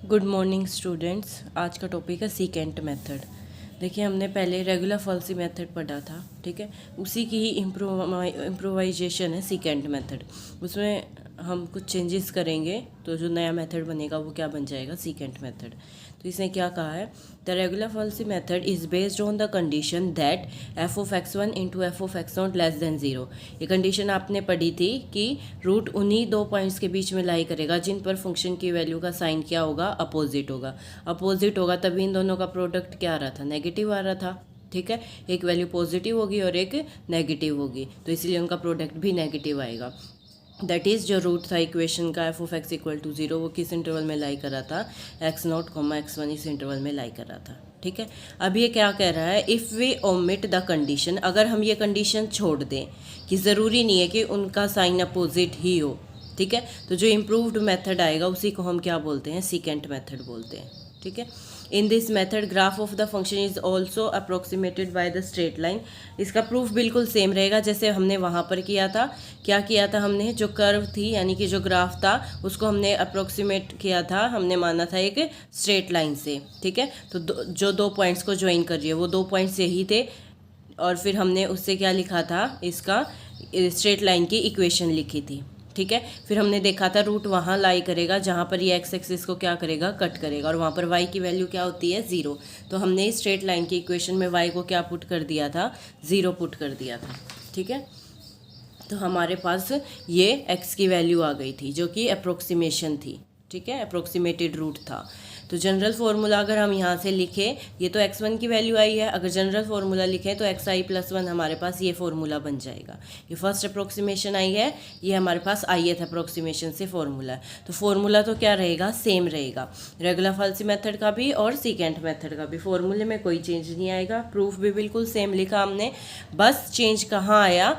Good morning students. आज का topic है सीकेंट मेथड। देखिए, हमने पहले रेगुलर फॉल्सी मेथड पढ़ा था, ठीक है। उसी की ही इम्प्रोवाइजेशन है सीकेंट मेथड। उसमें हम कुछ चेंजेस करेंगे तो जो नया मेथड बनेगा वो क्या बन जाएगा, सीकेंट मेथड। तो इसने क्या कहा है, the regular falsies method is based on the condition that F of x one into F of x not less than zero. ये कंडीशन आपने पढ़ी थी कि रूट उन्हीं दो पॉइंट्स के बीच में लाई करेगा जिन पर फंक्शन की वैल्यू का साइन क्या होगा, अपोजिट होगा। अपोजिट होगा तभी इन दोनों का प्रोडक्ट क्या आ रहा था, नेगेटिव आ रहा था, ठीक है। एक वैल्यू पॉजिटिव होगी और एक नेगेटिव होगी, तो इसलिए उनका प्रोडक्ट भी नेगेटिव आएगा। दैट इज़ जो रूट था इक्वेशन का F of X equal to zero, वो किस इंटरवल में लाई कर रहा था, X not comma X one इस इंटरवल में लाई कर रहा था, ठीक है। अब ये क्या कह रहा है, if we omit the condition, अगर हम ये कंडीशन छोड़ दें कि ज़रूरी नहीं है कि उनका साइन अपोजिट ही हो, ठीक है, तो जो इम्प्रूव्ड मेथड आएगा उसी को हम क्या बोलते हैं, सीकेंट मेथड बोलते हैं, ठीक है। In this method graph of the function is also approximated by the straight line. इसका प्रूफ बिल्कुल सेम रहेगा जैसे हमने वहाँ पर किया था। क्या किया था हमने, जो कर्व थी यानी कि जो ग्राफ था उसको हमने अप्रोक्सीमेट किया था, हमने माना था एक स्ट्रेट लाइन से, ठीक है। तो जो दो पॉइंट्स को ज्वाइन कर रही है वो दो पॉइंट्स यही थे, और फिर हमने उससे क्या लिखा था, इसका स्ट्रेट लाइन की इक्वेशन लिखी थी, ठीक है। फिर हमने देखा था रूट वहाँ लाई करेगा जहाँ पर ये एक्स एक्सिस को क्या करेगा, कट करेगा, और वहाँ पर वाई की वैल्यू क्या होती है, ज़ीरो। तो हमने स्ट्रेट लाइन की इक्वेशन में वाई को क्या पुट कर दिया था, ज़ीरो पुट कर दिया था, ठीक है। तो हमारे पास ये एक्स की वैल्यू आ गई थी जो कि अप्रोक्सीमेशन थी, ठीक है, अप्रोक्सीमेटेड रूट था। तो जनरल फार्मूला अगर हम यहाँ से लिखें, ये तो x1 की वैल्यू आई है, अगर जनरल फार्मूला लिखें तो xi प्लस वन हमारे पास ये फार्मूला बन जाएगा। ये फर्स्ट अप्रोक्सीमेशन आई है, ये हमारे पास ith अप्रोक्सीमेशन से फार्मूला है। तो फार्मूला तो क्या रहेगा, सेम रहेगा, रेगुलर फॉल्सी मेथड का भी और सीकेंट मेथड का भी। फार्मूले में कोई चेंज नहीं आएगा, प्रूफ भी बिल्कुल सेम लिखा हमने। बस चेंज कहाँ आया,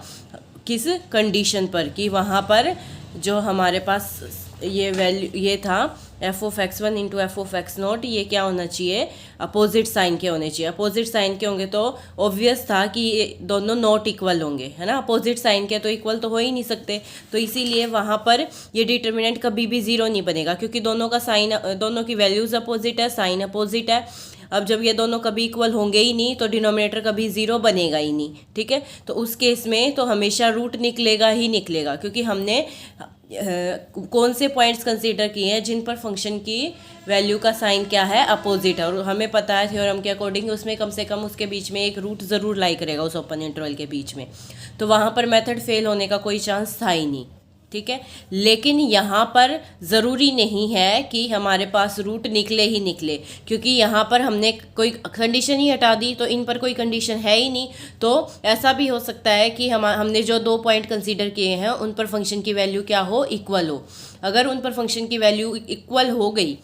किस कंडीशन पर, कि वहाँ पर जो हमारे पास ये वैल्यू ये था F of x one into F of x not, ये क्या होना चाहिए, अपोजिट साइन के होने चाहिए। अपोजिट साइन के होंगे तो ऑब्वियस था कि ये दोनों नॉट इक्वल होंगे, है ना। अपोजिट साइन के तो इक्वल तो हो ही नहीं सकते, तो इसीलिए वहाँ पर ये डिटर्मिनेंट कभी भी ज़ीरो नहीं बनेगा, क्योंकि दोनों का साइन, दोनों की वैल्यूज़ अपोजिट है, साइन अपोजिट है। अब जब ये दोनों कभी इक्वल होंगे ही नहीं तो डिनोमिनेटर कभी ज़ीरो बनेगा ही नहीं, ठीक है। तो उस केस में तो हमेशा रूट निकलेगा ही निकलेगा, क्योंकि हमने कौन से पॉइंट्स कंसीडर किए हैं जिन पर फंक्शन की वैल्यू का साइन क्या है, अपोजिट है। और हमें पता है थ्योरम के अकॉर्डिंग उसमें कम से कम उसके बीच में एक रूट ज़रूर लाई करेगा, उस ओपन इंटरवल के बीच में। तो वहाँ पर मेथड फेल होने का कोई चांस था ही नहीं, ठीक है। लेकिन यहाँ पर ज़रूरी नहीं है कि हमारे पास रूट निकले ही निकले, क्योंकि यहाँ पर हमने कोई कंडीशन ही हटा दी, तो इन पर कोई कंडीशन है ही नहीं। तो ऐसा भी हो सकता है कि हमने जो दो पॉइंट कंसीडर किए हैं उन पर फंक्शन की वैल्यू क्या हो, इक्वल हो। अगर उन पर फंक्शन की वैल्यू इक्वल हो गई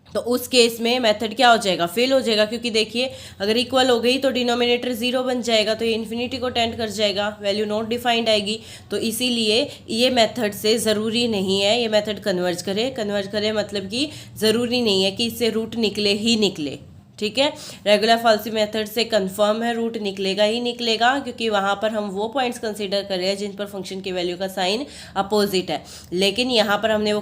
तो उस केस में मेथड क्या हो जाएगा, फेल हो जाएगा, क्योंकि देखिए अगर इक्वल हो गई तो डिनोमिनेटर ज़ीरो बन जाएगा, तो ये इन्फिनिटी को टेंड कर जाएगा, वैल्यू नॉट डिफाइंड आएगी। तो इसीलिए ये मेथड से ज़रूरी नहीं है ये मेथड कन्वर्ज करे मतलब कि ज़रूरी नहीं है कि इससे रूट निकले ही निकले, ठीक है। रेगुलर फॉल्सी मेथड से कंफर्म है रूट निकलेगा ही निकलेगा, क्योंकि वहाँ पर हम वो पॉइंट्स कंसीडर कर रहे हैं जिन पर फंक्शन की वैल्यू का साइन अपोजिट है। लेकिन यहाँ पर हमने वो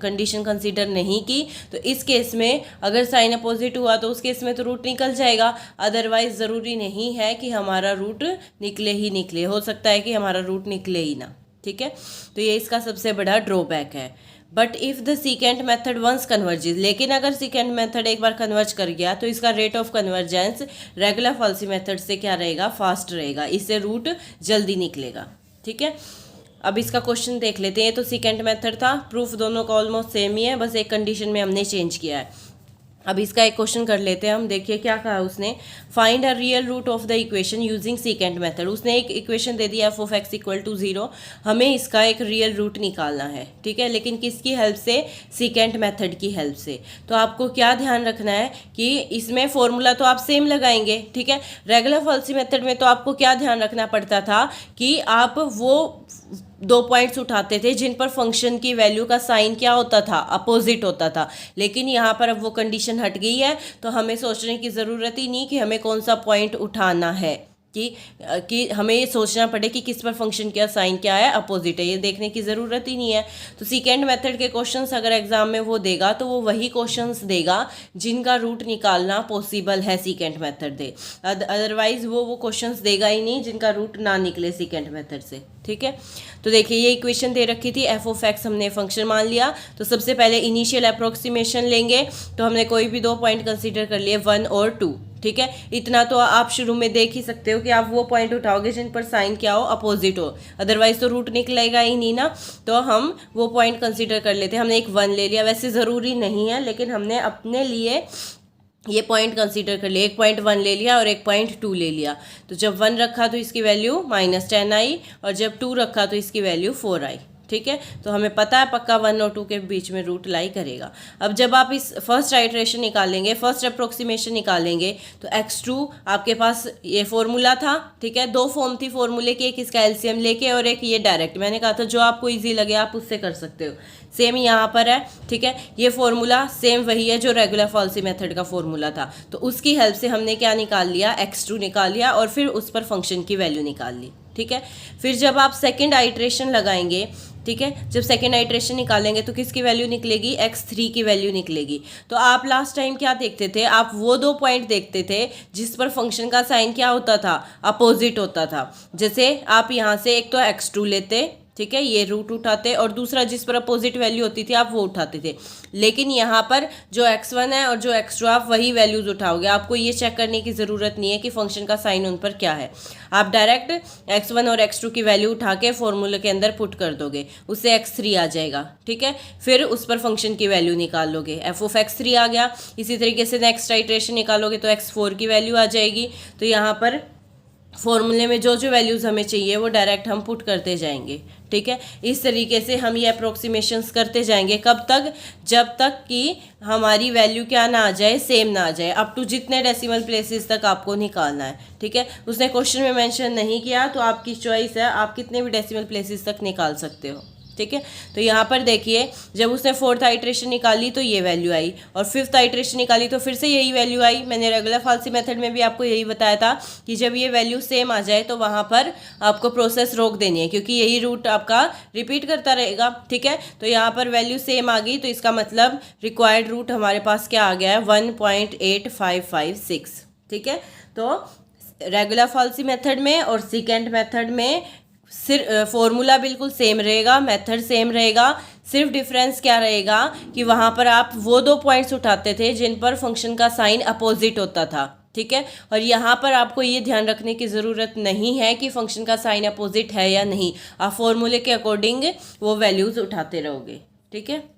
कंडीशन कंसीडर नहीं की, तो इस केस में अगर साइन अपोजिट हुआ तो उस केस में तो रूट निकल जाएगा। अदरवाइज ज़रूरी नहीं है कि हमारा रूट निकले ही निकले, हो सकता है कि हमारा रूट निकले ही ना, ठीक है। तो ये इसका सबसे बड़ा ड्रॉबैक है। But if the secant method once converges, लेकिन अगर सीकेंट मेथड एक बार कन्वर्ज कर गया तो इसका rate of convergence regular falsies method से क्या रहेगा, फास्ट रहेगा, इससे रूट जल्दी निकलेगा, ठीक है। अब इसका क्वेश्चन देख लेते हैं। तो सीकेंट मेथड था, प्रूफ दोनों का ऑलमोस्ट सेम ही है, बस एक कंडीशन में हमने चेंज किया है। अब इसका एक क्वेश्चन कर लेते हैं हम। देखिए क्या कहा उसने, find a real root of the equation using secant method. उसने एक इक्वेशन दे दिया F of X equal to zero, हमें इसका एक रियल रूट निकालना है, ठीक है। लेकिन किसकी हेल्प से, सीकेंट मेथड की हेल्प से। तो आपको क्या ध्यान रखना है कि इसमें फॉर्मूला तो आप सेम लगाएंगे, ठीक है। रेगुलर फॉल्सी मेथड में तो आपको क्या ध्यान रखना पड़ता था कि आप वो दो पॉइंट्स उठाते थे जिन पर फंक्शन की वैल्यू का साइन क्या होता था, अपोजिट होता था। लेकिन यहाँ पर अब वो कंडीशन हट गई है, तो हमें सोचने की ज़रूरत ही नहीं कि हमें कौन सा पॉइंट उठाना है, कि हमें ये सोचना पड़े कि किस पर फंक्शन क्या साइन क्या है, अपोजिट है, ये देखने की ज़रूरत ही नहीं है। तो सीकेंट मेथड के क्वेश्चंस अगर एग्जाम में वो देगा तो वो वही क्वेश्चंस देगा जिनका रूट निकालना पॉसिबल है सीकेंट मेथड दे, अदरवाइज वो क्वेश्चंस देगा ही नहीं जिनका रूट ना निकले सीकेंट मेथड से। ठीक है, तो देखिए ये इक्वेशन दे रखी थी, एफ ऑफ एक्स हमने फंक्शन मान लिया। तो सबसे पहले इनिशियल अप्रोक्सीमेशन लेंगे, तो हमने कोई भी 2 पॉइंट कंसीडर कर लिए 1 और 2। ठीक है, इतना तो आप शुरू में देख ही सकते हो कि आप वो पॉइंट उठाओगे जिन पर साइन क्या हो, अपोजिट हो, अदरवाइज तो रूट निकलेगा ही नहीं ना। तो हम वो पॉइंट कंसीडर कर लेते हैं। हमने एक 1 ले लिया, वैसे ज़रूरी नहीं है लेकिन हमने अपने लिए ये पॉइंट कंसीडर कर लिया। एक पॉइंट 1 ले लिया और एक पॉइंट 2 ले लिया। तो जब 1 रखा तो इसकी वैल्यू -10 आई और जब 2 रखा तो इसकी वैल्यू 4 आई। ठीक है, तो हमें पता है पक्का 1 और 2 के बीच में रूट लाई करेगा। अब जब आप इस फर्स्ट आइट्रेशन निकालेंगे, फर्स्ट अप्रोक्सीमेशन निकालेंगे, तो x2 आपके पास ये फॉर्मूला था। ठीक है, 2 फॉर्म थी फॉर्मूले की, एक इसका एलसीएम लेके और एक ये डायरेक्ट। मैंने कहा था जो आपको ईजी लगे आप उससे कर सकते हो। सेम यहाँ पर है। ठीक है, ये फॉर्मूला सेम वही है जो रेगुलर फॉल्सी मेथड का फॉर्मूला था। तो उसकी हेल्प से हमने क्या निकाल लिया, x2 निकाल लिया और फिर उस पर फंक्शन की वैल्यू निकाल ली। ठीक है, फिर जब आप सेकेंड आइट्रेशन लगाएंगे, ठीक है, जब सेकेंड आइट्रेशन निकालेंगे तो किसकी वैल्यू निकलेगी, x3 की वैल्यू निकलेगी। तो आप लास्ट टाइम क्या देखते थे, आप वो 2 पॉइंट देखते थे जिस पर फंक्शन का साइन क्या होता था, अपोजिट होता था। जैसे आप यहाँ से एक तो x2 लेते, ठीक है, ये रूट उठाते, और दूसरा जिस पर अपोजिट वैल्यू होती थी आप वो उठाते थे। लेकिन यहाँ पर जो x1 है और जो x2 आप वही वैल्यूज उठाओगे। आपको ये चेक करने की ज़रूरत नहीं है कि फंक्शन का साइन उन पर क्या है। आप डायरेक्ट x1 और x2 की वैल्यू उठा के फॉर्मूले के अंदर पुट कर दोगे, उससे x3 आ जाएगा। ठीक है, फिर उस पर फंक्शन की वैल्यू निकाल लोगे, एफ ऑफ x3 आ गया। इसी तरीके से नेक्स्ट आइट्रेशन निकालोगे तो x4 की वैल्यू आ जाएगी। तो यहाँ पर फॉर्मूले में जो जो वैल्यूज़ हमें चाहिए वो डायरेक्ट हम पुट करते जाएंगे। ठीक है, इस तरीके से हम ये अप्रोक्सीमेशंस करते जाएंगे। कब तक, जब तक कि हमारी वैल्यू क्या ना आ जाए, सेम ना आ जाए। अप टू जितने डेसिमल प्लेसेस तक आपको निकालना है। ठीक है, उसने क्वेश्चन में मेंशन नहीं किया तो आपकी चॉइस है, आप कितने भी डेसिमल प्लेसेस तक निकाल सकते हो। ठीक है, तो यहाँ पर देखिए जब उसने 4th आइट्रेशन निकाली तो ये वैल्यू आई, और 5th आइट्रेशन निकाली तो फिर से यही वैल्यू आई। मैंने रेगुलर फॉल्सी मेथड में भी आपको यही बताया था कि जब ये वैल्यू सेम आ जाए तो वहाँ पर आपको प्रोसेस रोक देनी है, क्योंकि यही रूट आपका रिपीट करता रहेगा। ठीक है, तो यहाँ पर वैल्यू सेम आ गई तो इसका मतलब रिक्वायर्ड रूट हमारे पास क्या आ गया है, 1.8556। ठीक है, तो रेगुलर फॉल्सी मेथड में और सीकेंट मेथड में सिर्फ फॉर्मूला बिल्कुल सेम रहेगा, मेथड सेम रहेगा। सिर्फ डिफरेंस क्या रहेगा कि वहाँ पर आप वो 2 पॉइंट्स उठाते थे जिन पर फंक्शन का साइन अपोजिट होता था। ठीक है, और यहाँ पर आपको ये ध्यान रखने की ज़रूरत नहीं है कि फंक्शन का साइन अपोजिट है या नहीं। आप फॉर्मूले के अकॉर्डिंग वो वैल्यूज़ उठाते रहोगे। ठीक है।